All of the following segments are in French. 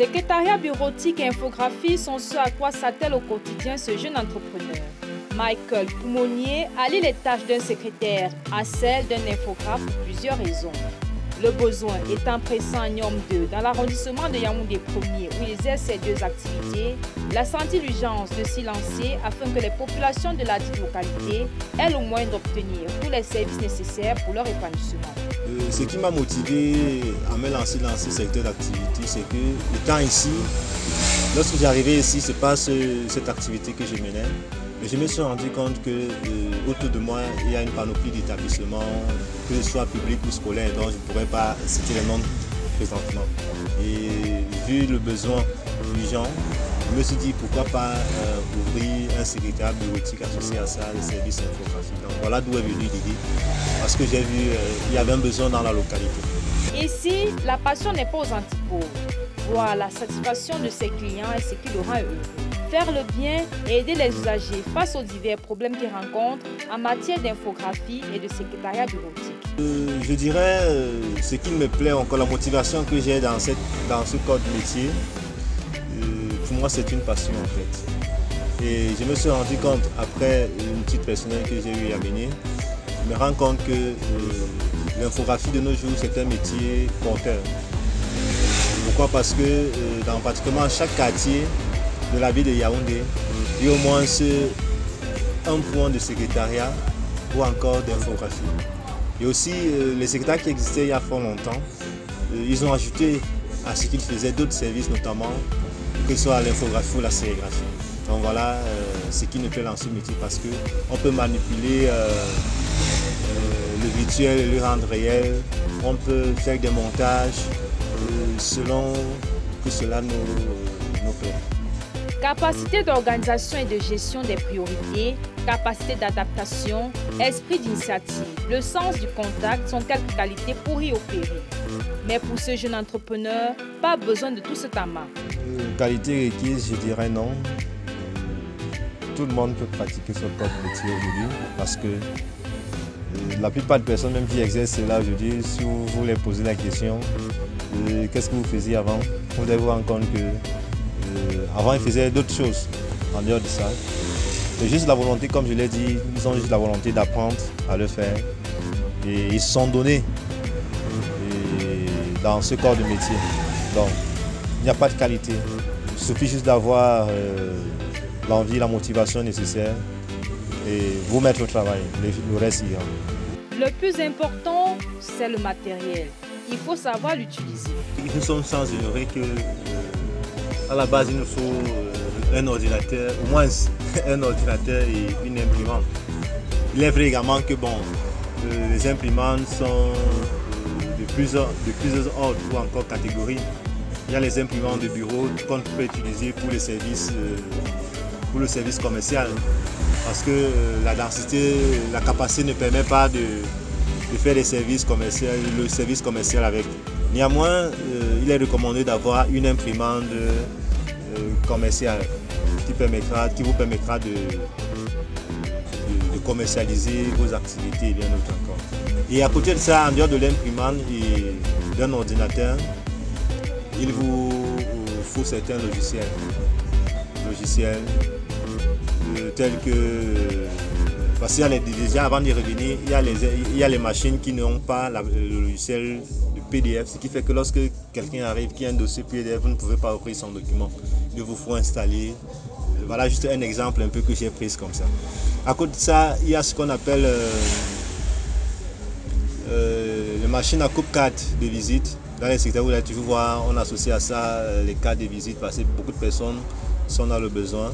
Secrétariat bureautique et infographie sont ce à quoi s'attelle au quotidien ce jeune entrepreneur. Michael Poumonier allie les tâches d'un secrétaire à celles d'un infographe pour plusieurs raisons. Le besoin étant pressant à Niom 2 dans l'arrondissement de Yaoundé 1er où il exerce ces deux activités, il a senti l'urgence de s'y lancer afin que les populations de la dite localité aient le moyen d'obtenir tous les services nécessaires pour leur épanouissement. Ce qui m'a motivé à me lancer dans ce secteur d'activité, c'est que étant ici, lorsque j'arrivais ici, ce n'est pas cette activité que je menais. Mais je me suis rendu compte que autour de moi, il y a une panoplie d'établissements, que ce soit public ou scolaire, dont je ne pourrais pas citer les noms présentement. Et vu le besoin urgent, je me suis dit pourquoi pas ouvrir un secrétariat bureautique associé à ça, les services infographiques. Donc voilà d'où est venue l'idée, parce que j'ai vu qu'il y avait un besoin dans la localité. Ici, la passion n'est pas aux antipodes. Voir la satisfaction de ses clients est ce qui le rend heureux. Faire le bien et aider les usagers face aux divers problèmes qu'ils rencontrent en matière d'infographie et de secrétariat bureautique. Je dirais ce qui me plaît encore, la motivation que j'ai dans ce corps de métier. Pour moi, c'est une passion en fait. Et je me suis rendu compte, après une petite personnelle que j'ai eu à mener, je me rends compte que l'infographie de nos jours, c'est un métier porteur. Pourquoi? Parce que dans pratiquement chaque quartier de la ville de Yaoundé, il y a au moins un point de secrétariat ou encore d'infographie. Et aussi les secrétariats qui existaient il y a fort longtemps, ils ont ajouté à ce qu'ils faisaient d'autres services, notamment que ce soit l'infographie ou la sérigraphie. Donc voilà ce qui nous plaît dans ce métier, parce qu'on peut manipuler le virtuel et le rendre réel, on peut faire des montages selon que cela nous plaît. Capacité d'organisation et de gestion des priorités, capacité d'adaptation, esprit d'initiative, le sens du contact sont quelques qualités pour y opérer. Mais pour ce jeune entrepreneur, pas besoin de tout ce tamas. Qualité requise, je dirais non. Tout le monde peut pratiquer son propre métier aujourd'hui, parce que la plupart des personnes même qui exercent cela aujourd'hui, si vous voulez poser la question, qu'est-ce que vous faisiez avant, vous devez vous rendre compte que avant, ils faisaient d'autres choses en dehors de ça. C'est juste la volonté, comme je l'ai dit, ils ont juste la volonté d'apprendre à le faire. Et ils se sont donnés dans ce corps de métier. Donc, il n'y a pas de qualité. Il suffit juste d'avoir l'envie, la motivation nécessaire et vous mettre au travail. Le reste ira. Le plus important, c'est le matériel. Il faut savoir l'utiliser. Nous sommes sans ignorer que à la base, il nous faut un ordinateur, au moins un ordinateur et une imprimante. Il est vrai également que les imprimantes sont de plusieurs ordres ou encore catégories. Il y a les imprimantes de bureau qu'on peut utiliser pour le service commercial. Parce que la densité, la capacité ne permet pas de faire le service commercial avec. Néanmoins, il est recommandé d'avoir une imprimante commerciale qui vous permettra de commercialiser vos activités et bien d'autres encore. Et à côté de ça, en dehors de l'imprimante et d'un ordinateur, il vous faut certains logiciels tels que, parce qu'il y a déjà avant d'y revenir, il y a les machines qui n'ont pas le logiciel de PDF, ce qui fait que lorsque quelqu'un arrive qui a un dossier PDF, vous ne pouvez pas ouvrir son document. Il vous faut installer. Voilà juste un exemple un peu que j'ai pris comme ça. À côté de ça, il y a ce qu'on appelle les machines à coupe-carte de visite. Dans les secteurs, vous allez toujours voir, on associe à ça les cartes de visite parce que beaucoup de personnes sont dans le besoin.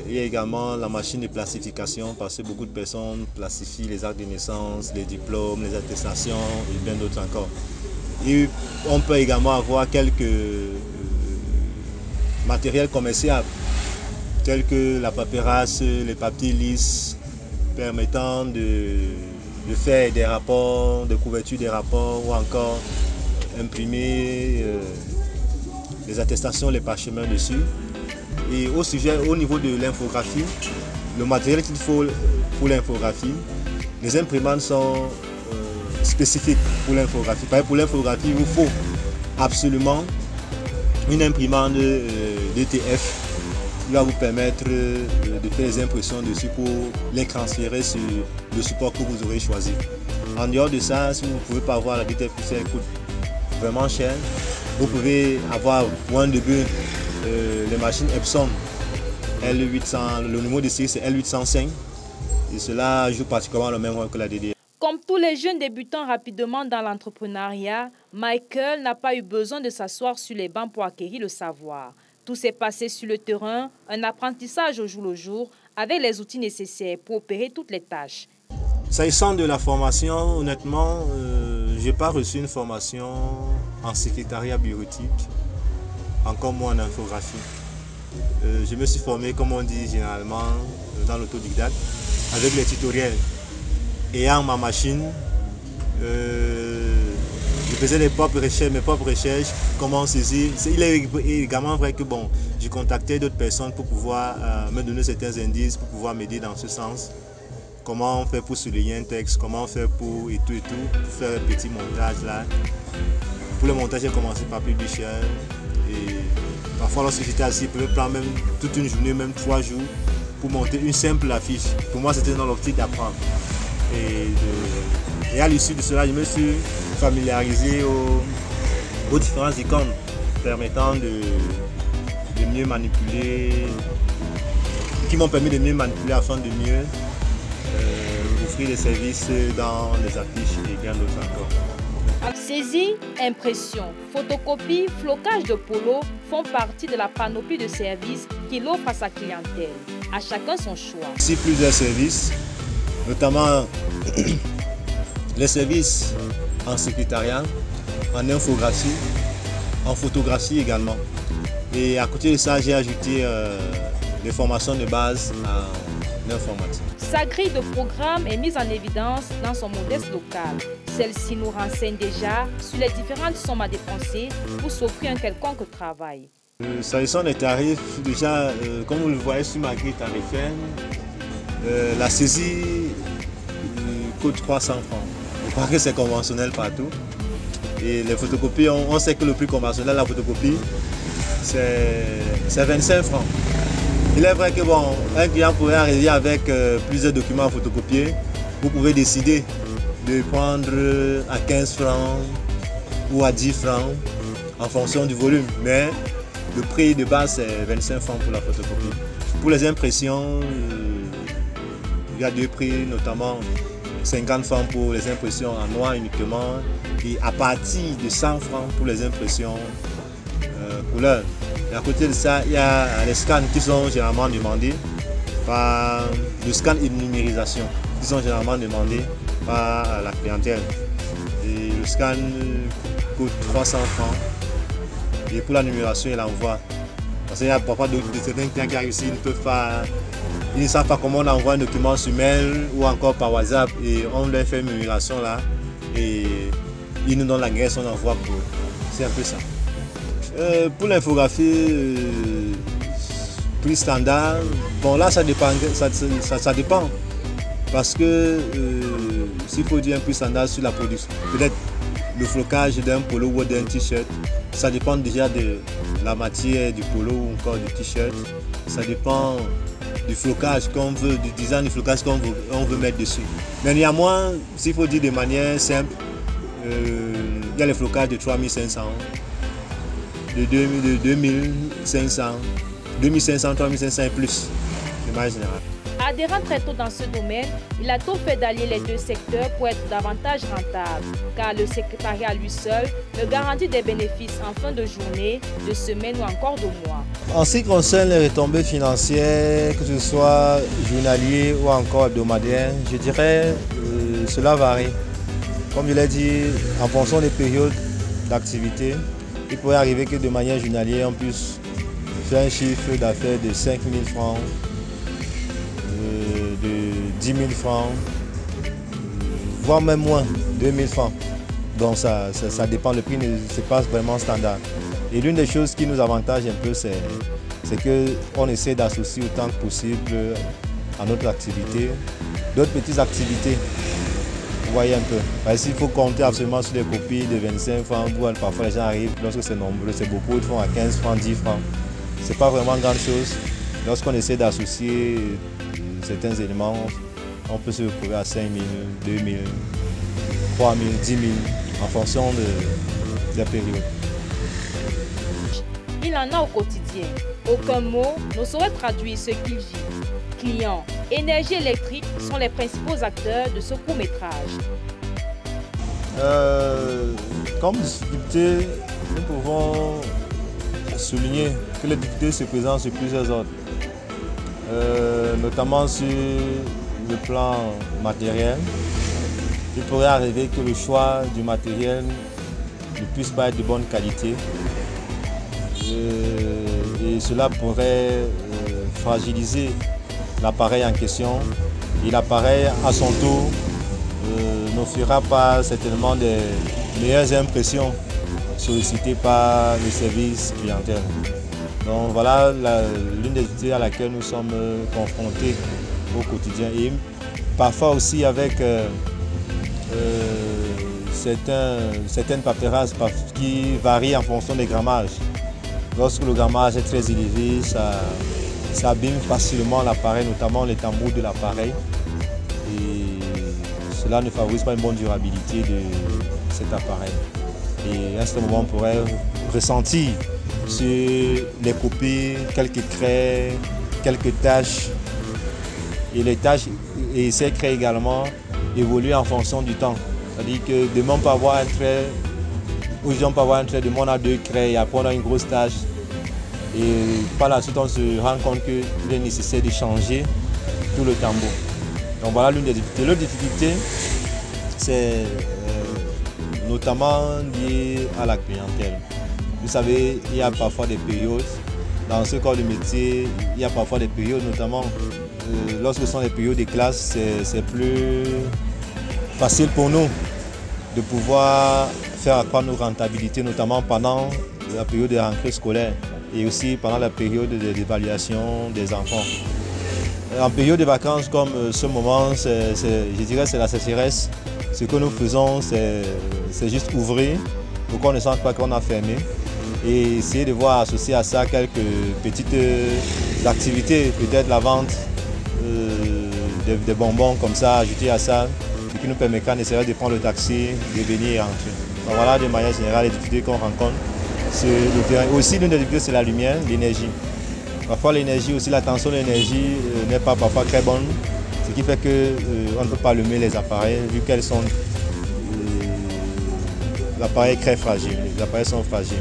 Il y a également la machine de plastification parce que beaucoup de personnes plastifient les actes de naissance, les diplômes, les attestations et bien d'autres encore. Et on peut également avoir quelques matériels commerciables tels que la paperasse, les papiers lisses permettant de faire des rapports, de couverture des rapports ou encore imprimer les attestations, les parchemins dessus. Et au niveau de l'infographie, le matériel qu'il faut pour l'infographie, les imprimantes sont spécifiques pour l'infographie. Pour l'infographie, il vous faut absolument une imprimante DTF qui va vous permettre de faire les impressions dessus pour les transférer sur le support que vous aurez choisi. En dehors de ça, si vous ne pouvez pas avoir la DTF, ça coûte vraiment cher. Vous pouvez avoir pour un début les machines Epson L800, le numéro de série c'est L805 et cela joue particulièrement le même rôle que la DDR. Comme tous les jeunes débutants rapidement dans l'entrepreneuriat, Michael n'a pas eu besoin de s'asseoir sur les bancs pour acquérir le savoir. Tout s'est passé sur le terrain, un apprentissage au jour le jour, avec les outils nécessaires pour opérer toutes les tâches. S'agissant de la formation, honnêtement, je n'ai pas reçu une formation en secrétariat bureautique, encore moins en infographie. Je me suis formé, comme on dit généralement, dans l'autodidacte, avec les tutoriels. Ayant ma machine, je faisais mes propres recherches, comment saisir. Il est également vrai que bon, j'ai contacté d'autres personnes pour pouvoir me donner certains indices, pour pouvoir m'aider dans ce sens. Comment on fait pour souligner un texte, comment on fait pour et tout, pour faire un petit montage là. Pour le montage, j'ai commencé par Publisher. Et parfois, lorsque j'étais assis, je pouvais prendre même toute une journée, même 3 jours, pour monter une simple affiche. Pour moi, c'était dans l'optique d'apprendre. Et à l'issue de cela, je me suis familiarisé aux différentes icônes permettant de mieux manipuler, qui m'ont permis de mieux manipuler afin de mieux offrir des services dans les affiches et bien d'autres encore. Saisie, impression, photocopie, flocage de polo font partie de la panoplie de services qu'il offre à sa clientèle. À chacun son choix. Ici, plusieurs services, notamment les services en secrétariat, en infographie, en photographie également. Et à côté de ça, j'ai ajouté des formations de base en informatique. Sa grille de programme est mise en évidence dans son modeste local. Celle-ci nous renseigne déjà sur les différentes sommes à dépenser pour s'offrir un quelconque travail. S'agissant des tarifs, déjà, comme vous le voyez sur ma grille tarifaire, la saisie coûte 300 francs. Je crois que c'est conventionnel partout. Et les photocopies, on sait que le prix conventionnel, la photocopie, c'est 25 francs. Il est vrai que bon, un client pourrait arriver avec plusieurs documents à photocopier. Vous pouvez décider de prendre à 15 francs ou à 10 francs en fonction du volume. Mais le prix de base, c'est 25 francs pour la photocopie. Pour les impressions, il y a 2 prix, notamment 50 francs pour les impressions en noir uniquement et à partir de 100 francs pour les impressions couleur. Et à côté de ça, il y a les scans qui sont généralement demandés par le scan et numérisation qui sont généralement demandés par la clientèle. Et le scan coûte 300 francs et pour la numération et l'envoi. Parce qu'il y a parfois certains clients qui arrivent ici, ils ne savent pas comment on envoie un document sur mail ou encore par WhatsApp et on leur fait une numération là et ils nous donnent la graisse, on envoie pour eux. C'est un peu ça. Pour l'infographie, prix standard, bon là ça dépend, ça dépend parce que s'il faut dire un prix standard sur la production, peut-être le flocage d'un polo ou d'un t-shirt, ça dépend déjà de la matière du polo ou encore du t-shirt, ça dépend du flocage qu'on veut, du design du flocage qu'on veut mettre dessus. Mais néanmoins, s'il faut dire de manière simple, il y a les flocages de 3500, de 2500, 2500, 3500 et plus, de manière générale. Adhérent très tôt dans ce domaine, il a tout fait d'allier les deux secteurs pour être davantage rentable, car le secrétariat à lui seul ne garantit des bénéfices en fin de journée, de semaine ou encore de mois. En ce qui concerne les retombées financières, que ce soit journalier ou encore hebdomadaire, je dirais cela varie. Comme je l'ai dit, en fonction des périodes d'activité, il pourrait arriver que de manière journalière, on puisse faire un chiffre d'affaires de 5 000 francs, de 10 000 francs, voire même moins, 2 000 francs. Donc ça dépend, le prix ne se passe vraiment standard. Et l'une des choses qui nous avantage un peu, c'est qu'on essaie d'associer autant que possible à notre activité d'autres petites activités voyez un peu. Parce qu'il faut compter absolument sur les copies de 25 francs. Parfois les gens arrivent, lorsque c'est nombreux, c'est beaucoup, ils font à 15 francs, 10 francs. C'est pas vraiment grande chose. Lorsqu'on essaie d'associer certains éléments, on peut se retrouver à 5 000, 2 000, 3 000, 10 000 en fonction de la période. Il en a au quotidien. Aucun mot ne saurait traduire ce qu'il vit. Clients, énergie électrique sont les principaux acteurs de ce court-métrage. Comme difficulté, nous pouvons souligner que les difficultés se présentent sur plusieurs ordres, notamment sur le plan matériel. Il pourrait arriver que le choix du matériel ne puisse pas être de bonne qualité et cela pourrait fragiliser l'appareil en question et l'appareil à son tour n'offrira pas certainement des meilleures impressions sollicitées par le service clientèle. Donc voilà l'une des difficultés à laquelle nous sommes confrontés au quotidien et parfois aussi avec certaines paperasses qui varient en fonction des grammages. Lorsque le grammage est très élevé, ça abîme facilement l'appareil, notamment les tambours de l'appareil. Et cela ne favorise pas une bonne durabilité de cet appareil. Et à ce moment, on pourrait ressentir sur les copies quelques craies, quelques taches. Et les taches et ces craies également évoluent en fonction du temps. C'est-à-dire que demain on peut avoir un trait, aujourd'hui on peut avoir un trait, demain on a 2 craies et après on a une grosse tache. Et par la suite on se rend compte qu'il est nécessaire de changer tout le tambour. Donc voilà l'une des difficultés. L'autre difficulté, c'est notamment lié à la clientèle. Vous savez, il y a parfois des périodes, dans ce corps de métier, il y a parfois des périodes, notamment lorsque ce sont les périodes de classe, c'est plus facile pour nous de pouvoir faire accroître nos rentabilités, notamment pendant la période de rentrée scolaire et aussi pendant la période d'évaluation des enfants. En période de vacances comme ce moment, je dirais c'est la sécheresse. Ce que nous faisons, c'est juste ouvrir pour qu'on ne sente pas qu'on a fermé et essayer de voir associer à ça quelques petites activités, peut-être la vente des bonbons comme ça, ajouter à ça, ce qui nous permettra d'essayer de prendre le taxi, de venir et rentrer. Donc voilà de manière générale les difficultés qu'on rencontre sur le terrain. Aussi l'une des difficultés c'est la lumière, l'énergie. Parfois l'énergie aussi, la tension de l'énergie n'est pas parfois très bonne, ce qui fait qu'on ne peut pas allumer les appareils vu qu'elles sont l'appareil est très fragile, les appareils sont fragiles.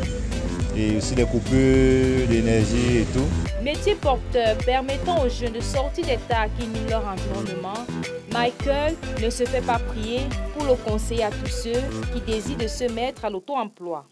Et aussi des coupures d'énergie et tout. Métier porteur permettant aux jeunes de sortir des tas qui minent leur environnement, Michael ne se fait pas prier pour le conseiller à tous ceux qui désirent de se mettre à l'auto-emploi.